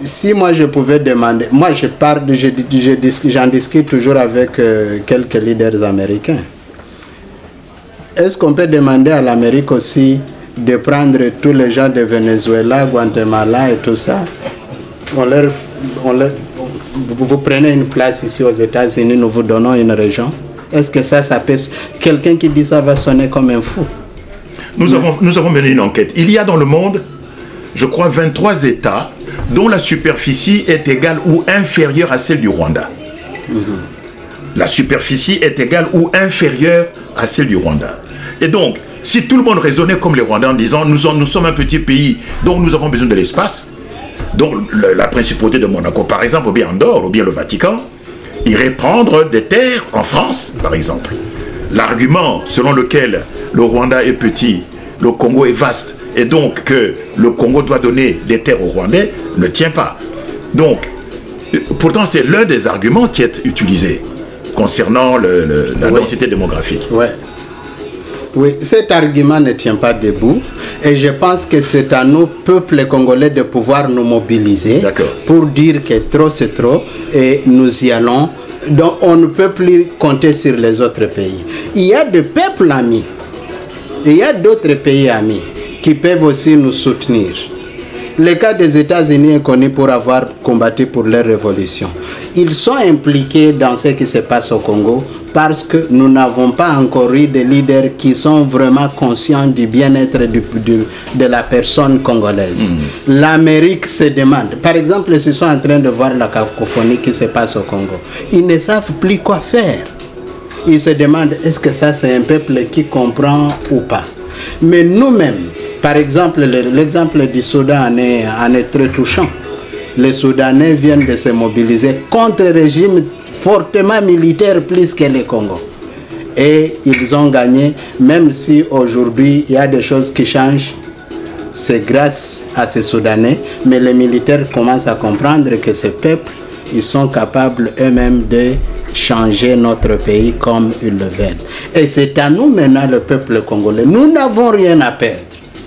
Speaker 2: si moi je pouvais demander, moi j'en discute toujours avec quelques leaders américains. Est-ce qu'on peut demander à l'Amérique aussi de prendre tous les gens de Venezuela, Guatemala et tout ça? Vous prenez une place ici aux États-Unis, nous vous donnons une région. Est-ce que ça peut... Quelqu'un qui dit ça va sonner comme un fou.
Speaker 1: Nous avons mené une enquête. Il y a dans le monde, je crois, 23 États dont la superficie est égale ou inférieure à celle du Rwanda. La superficie est égale ou inférieure à celle du Rwanda. Et donc, si tout le monde raisonnait comme les Rwandais en disant nous sommes un petit pays, donc nous avons besoin de l'espace, donc la principauté de Monaco, par exemple, ou bien Andorre, ou bien le Vatican, irait prendre des terres en France, par exemple. L'argument selon lequel le Rwanda est petit, le Congo est vaste, et donc que le Congo doit donner des terres aux Rwandais, ne tient pas. Donc, pourtant, c'est l'un des arguments qui est utilisé concernant la densité démographique.
Speaker 2: Ouais. Oui, cet argument ne tient pas debout et je pense que c'est à nous, peuples congolais, de pouvoir nous mobiliser pour dire que trop c'est trop et nous y allons. Donc on ne peut plus compter sur les autres pays. Il y a des peuples amis, et il y a d'autres pays amis qui peuvent aussi nous soutenir. Le cas des États-Unis est connu pour avoir combattu pour leur révolution. Ils sont impliqués dans ce qui se passe au Congo parce que nous n'avons pas encore eu des leaders qui sont vraiment conscients du bien-être de la personne congolaise. L'Amérique se demande, par exemple, ils sont en train de voir la cacophonie qui se passe au Congo. Ils ne savent plus quoi faire. Ils se demandent, est-ce que ça c'est un peuple qui comprend ou pas? Mais nous-mêmes, par exemple, l'exemple du Soudan en est très touchant. Les Soudanais viennent de se mobiliser contre le régime fortement militaire plus que le Congo. Et ils ont gagné, même si aujourd'hui il y a des choses qui changent, c'est grâce à ces Soudanais. Mais les militaires commencent à comprendre que ces peuples, ils sont capables eux-mêmes de changer notre pays comme ils le veulent. Et c'est à nous maintenant, le peuple congolais. Nous n'avons rien à perdre.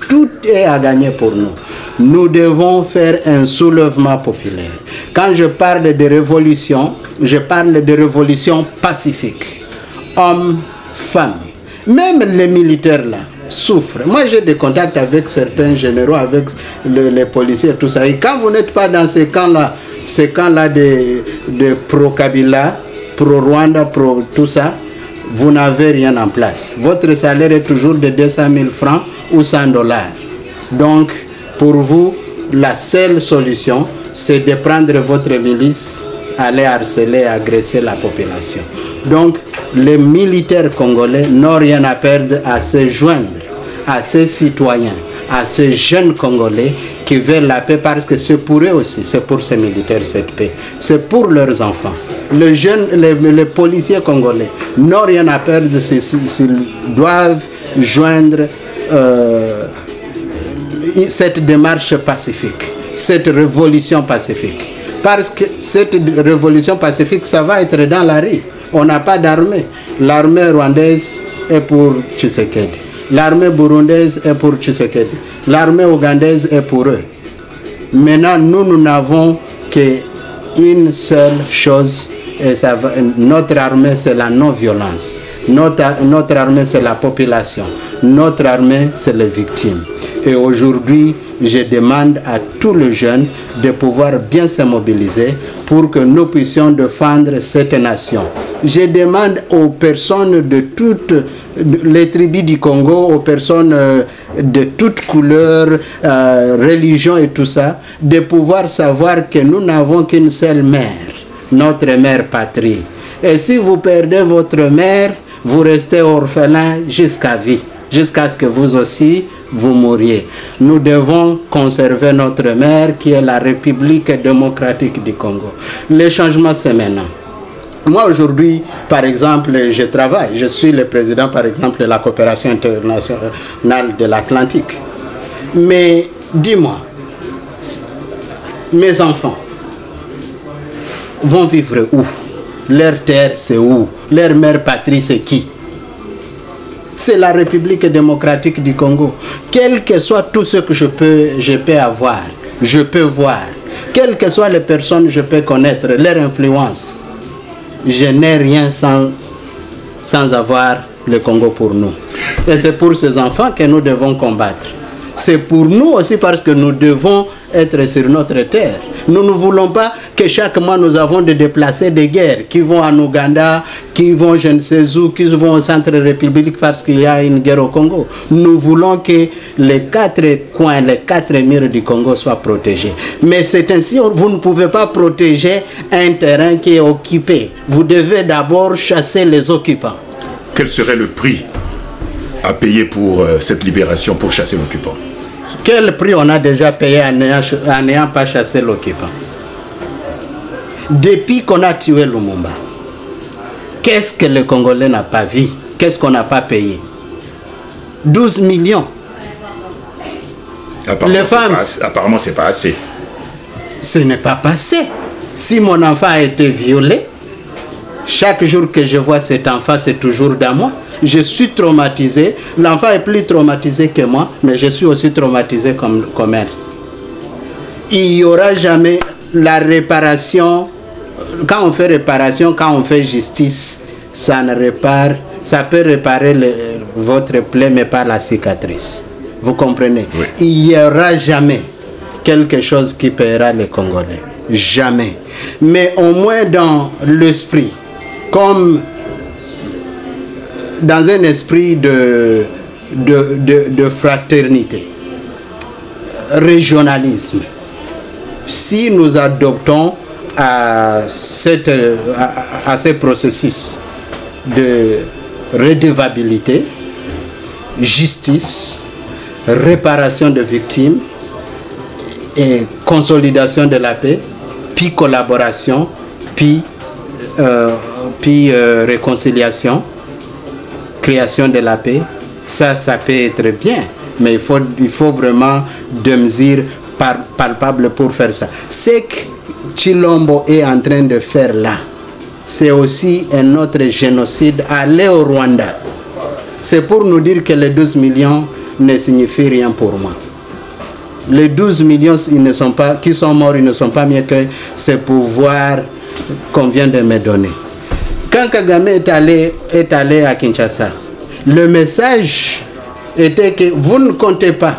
Speaker 2: Tout est à gagner pour nous. Nous devons faire un soulèvement populaire. Quand je parle de révolution, je parle de révolution pacifique. Hommes, femmes, même les militaires là souffrent. Moi j'ai des contacts avec certains généraux, avec les policiers et tout ça. Et quand vous n'êtes pas dans ces camps-là de pro-Kabila, pro-Rwanda, pro tout ça, vous n'avez rien en place. Votre salaire est toujours de 200 000 francs ou 100 $. Donc, pour vous, la seule solution, c'est de prendre votre milice, aller harceler, agresser la population. Donc, les militaires congolais n'ont rien à perdre à se joindre à ces citoyens, à ces jeunes Congolais qui veulent la paix, parce que c'est pour eux aussi, c'est pour ces militaires cette paix, c'est pour leurs enfants. Les policiers congolais n'ont rien à perdre s'ils doivent joindre cette démarche pacifique, cette révolution pacifique. Parce que cette révolution pacifique, ça va être dans la rue. On n'a pas d'armée. L'armée rwandaise est pour Tshisekedi. L'armée burundaise est pour Tshisekedi. L'armée ougandaise est pour eux. Maintenant, nous n'avons qu'une seule chose. Et ça va, notre armée, c'est la non-violence. Notre armée, c'est la population. Notre armée, c'est les victimes. Et aujourd'hui, je demande à tous les jeunes de pouvoir bien se mobiliser pour que nous puissions défendre cette nation. Je demande aux personnes de toutes les tribus du Congo, aux personnes de toutes couleurs, religions et tout ça, de pouvoir savoir que nous n'avons qu'une seule mère, notre mère patrie. Et si vous perdez votre mère, vous restez orphelin jusqu'à vie, jusqu'à ce que vous aussi vous mouriez. Nous devons conserver notre mère qui est la République démocratique du Congo. Le changement, c'est maintenant. Moi aujourd'hui, par exemple, je travaille. Je suis le président, par exemple, de la coopération internationale de l'Atlantique. Mais dis-moi, mes enfants vont vivre où? Leur terre, c'est où? Leur mère patrie, c'est qui? C'est la République démocratique du Congo. Quel que soit tout ce que je peux avoir, je peux voir. Quelles que soient les personnes que je peux connaître, leur influence, je n'ai rien sans avoir le Congo pour nous. Et c'est pour ces enfants que nous devons combattre. C'est pour nous aussi parce que nous devons être sur notre terre. Nous ne voulons pas que chaque mois nous avons de déplacés de guerre qui vont en Ouganda, qui vont je ne sais où, qui vont au centre république parce qu'il y a une guerre au Congo. Nous voulons que les 4 coins, les 4 murs du Congo soient protégés. Mais c'est ainsi, vous ne pouvez pas protéger un terrain qui est occupé. Vous devez d'abord chasser les occupants.
Speaker 1: Quel serait le prix à payer pour cette libération, pour chasser l'occupant?
Speaker 2: Quel prix on a déjà payé en n'ayant pas chassé l'occupant? Depuis qu'on a tué Lumumba, qu'est-ce que le Congolais n'a pas vu? Qu'est-ce qu'on n'a pas payé? 12 millions.
Speaker 1: Apparemment, c'est pas assez.
Speaker 2: Ce n'est pas passé. Si mon enfant a été violé, chaque jour que je vois cet enfant, c'est toujours dans moi. Je suis traumatisé. L'enfant est plus traumatisé que moi, mais je suis aussi traumatisé comme elle. Il n'y aura jamais la réparation. Quand on fait réparation, quand on fait justice, ça ne répare. Ça peut réparer votre plaie, mais pas la cicatrice. Vous comprenez? Oui. Il n'y aura jamais quelque chose qui paiera les Congolais. Jamais. Mais au moins dans l'esprit, comme dans un esprit de fraternité, régionalisme, si nous adoptons à ces processus de redevabilité, justice, réparation de victimes et consolidation de la paix, puis collaboration, puis réconciliation, création de la paix, ça peut être bien, mais il faut vraiment des mesures palpables pour faire ça. Ce que Tshilombo est en train de faire là, c'est aussi un autre génocide. Aller au Rwanda, c'est pour nous dire que les 12 millions ne signifient rien pour moi. Les 12 millions qui sont morts, ils ne sont pas mieux que ce pouvoir qu'on vient de me donner. Quand Kagame est allé à Kinshasa, le message était que vous ne comptez pas.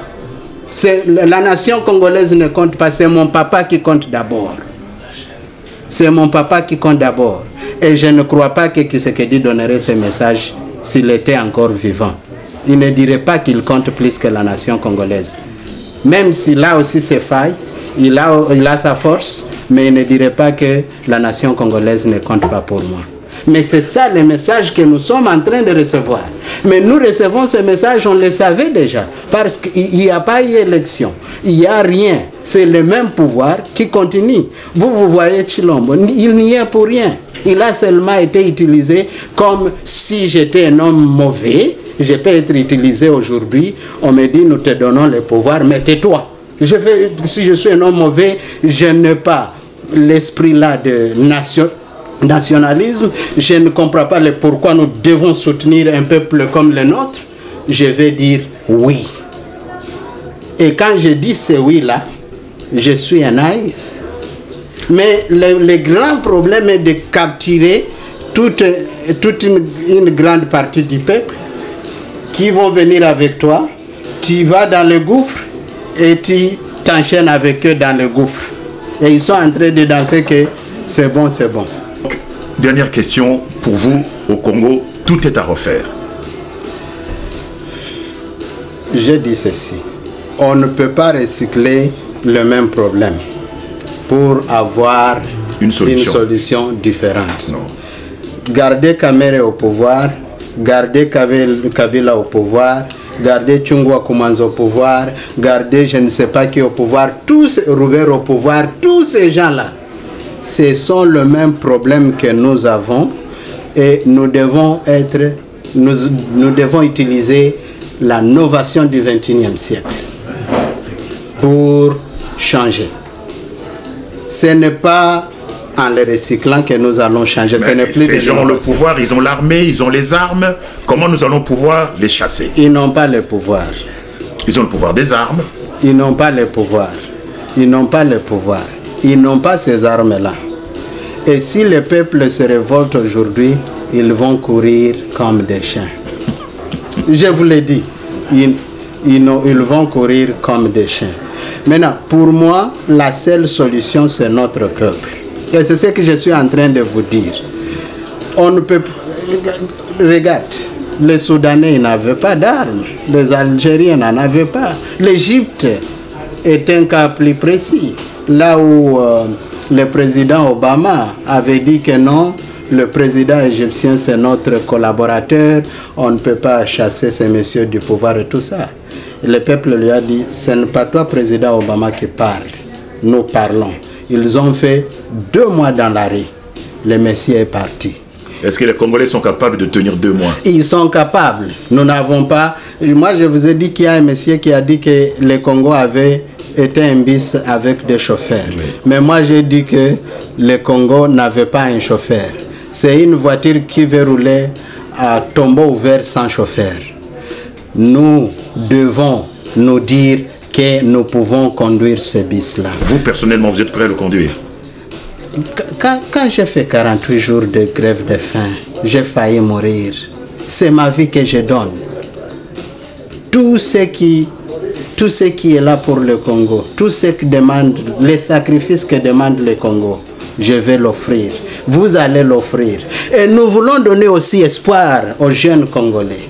Speaker 2: La nation congolaise ne compte pas, c'est mon papa qui compte d'abord. C'est mon papa qui compte d'abord. Et je ne crois pas que Tshisekedi donnerait ce message s'il était encore vivant. Il ne dirait pas qu'il compte plus que la nation congolaise. Même s'il a aussi ses failles, il a sa force, mais il ne dirait pas que la nation congolaise ne compte pas pour moi. Mais c'est ça le message que nous sommes en train de recevoir. Mais nous recevons ce message, on le savait déjà, parce qu'il n'y a pas eu élection, il n'y a rien. C'est le même pouvoir qui continue. Vous voyez Tshilombo, il n'y est pour rien. Il a seulement été utilisé comme si j'étais un homme mauvais. Je peux être utilisé aujourd'hui, on me dit nous te donnons le pouvoir, mais tais-toi. Si je suis un homme mauvais, je n'ai pas l'esprit là de nationalisme, je ne comprends pas pourquoi nous devons soutenir un peuple comme le nôtre. Je vais dire oui. Et quand je dis ce oui là, je suis un naïf. Mais le grand problème est de capturer toute une grande partie du peuple qui vont venir avec toi. Tu vas dans le gouffre et tu t'enchaînes avec eux dans le gouffre. Et ils sont en train de danser que c'est bon, c'est bon.
Speaker 1: Dernière question, pour vous, au Congo, tout est à refaire.
Speaker 2: Je dis ceci, on ne peut pas recycler le même problème pour avoir une solution différente. Non. Garder Kamere au pouvoir, garder Kabila au pouvoir, garder Tshungwa Kumanza au pouvoir, garder je ne sais pas qui au pouvoir, tous Robert au pouvoir, tous ces gens-là, ce sont le même problème que nous avons et nous devons utiliser la novation du XXIe siècle pour changer. Ce n'est pas en les recyclant que nous allons changer. Ce n'est plus
Speaker 1: ces gens ont le pouvoir, ils ont l'armée, ils ont les armes. Comment nous allons pouvoir les chasser?
Speaker 2: Ils n'ont pas le pouvoir.
Speaker 1: Ils ont le pouvoir des armes.
Speaker 2: Ils n'ont pas le pouvoir. Ils n'ont pas le pouvoir. Ils n'ont pas ces armes-là. Et si le peuple se révolte aujourd'hui, ils vont courir comme des chiens. Je vous l'ai dit, ils vont courir comme des chiens. Maintenant, pour moi, la seule solution, c'est notre peuple. Et c'est ce que je suis en train de vous dire. On ne peut... Regarde, les Soudanais n'avaient pas d'armes. Les Algériens n'en avaient pas. L'Égypte est un cas plus précis. Là où le président Obama avait dit que non, le président égyptien c'est notre collaborateur, on ne peut pas chasser ces messieurs du pouvoir et tout ça. Et le peuple lui a dit, ce n'est pas toi, président Obama, qui parle. Nous parlons. Ils ont fait 2 mois dans la rue. Le Messie est parti.
Speaker 1: Est-ce que les Congolais sont capables de tenir 2 mois?
Speaker 2: Ils sont capables. Nous n'avons pas... Moi, je vous ai dit qu'il y a un monsieur qui a dit que le Congo avait été un bis avec des chauffeurs. Oui. Mais moi, j'ai dit que le Congo n'avait pas un chauffeur. C'est une voiture qui veut rouler à tombeau ouvert sans chauffeur. Nous devons nous dire que nous pouvons conduire ce bis-là.
Speaker 1: Vous, personnellement, vous êtes prêt à le conduire?
Speaker 2: Quand j'ai fait 48 jours de grève de faim, j'ai failli mourir. C'est ma vie que je donne. Tout ce qui est là pour le Congo, tout ce que demande, les sacrifices que demande le Congo, je vais l'offrir. Vous allez l'offrir. Et nous voulons donner aussi espoir aux jeunes Congolais.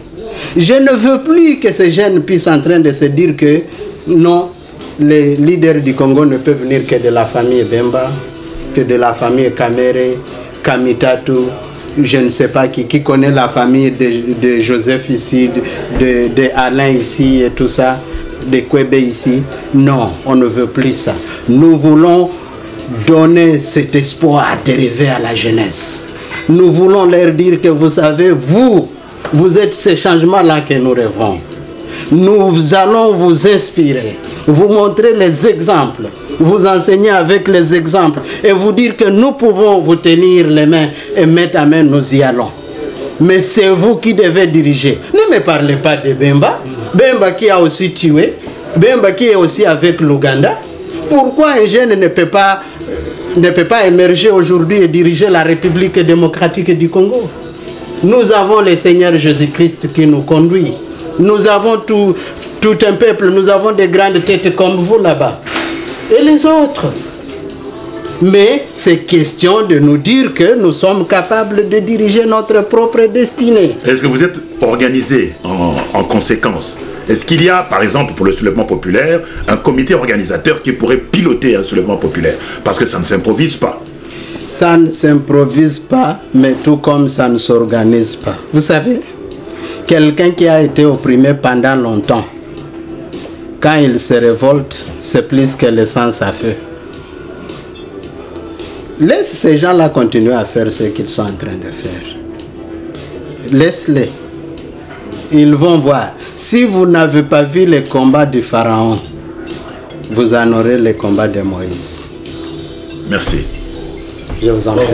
Speaker 2: Je ne veux plus que ces jeunes puissent en train de se dire que non, les leaders du Congo ne peuvent venir que de la famille Bemba, que de la famille Kamere, Kamitatu, je ne sais pas qui connaît la famille de Joseph ici, de Alain ici et tout ça, de Kwebe ici. Non, on ne veut plus ça. Nous voulons donner cet espoir d'arriver à la jeunesse. Nous voulons leur dire que vous savez, vous êtes ces changements-là que nous rêvons. Nous allons vous inspirer, vous montrer les exemples, vous enseigner avec les exemples et vous dire que nous pouvons vous tenir les mains et mettre à main, nous y allons. Mais c'est vous qui devez diriger. Ne me parlez pas de Bemba. Bemba qui a aussi tué. Bemba qui est aussi avec l'Ouganda. Pourquoi un jeune ne peut pas émerger aujourd'hui et diriger la République démocratique du Congo? Nous avons le Seigneur Jésus-Christ qui nous conduit. Nous avons tout un peuple, nous avons des grandes têtes comme vous là-bas. Et les autres. Mais c'est question de nous dire que nous sommes capables de diriger notre propre destinée.
Speaker 1: Est-ce que vous êtes organisé en conséquence? Est-ce qu'il y a, par exemple, pour le soulèvement populaire, un comité organisateur qui pourrait piloter un soulèvement populaire? Parce que ça ne s'improvise pas.
Speaker 2: Ça ne s'improvise pas, mais tout comme ça ne s'organise pas. Vous savez, quelqu'un qui a été opprimé pendant longtemps, quand il se révolte, c'est plus que l'essence à feu. Laisse ces gens-là continuer à faire ce qu'ils sont en train de faire. Laisse-les. Ils vont voir. Si vous n'avez pas vu les combats du Pharaon, vous en aurez les combats de Moïse.
Speaker 1: Merci.
Speaker 2: Je vous en prie.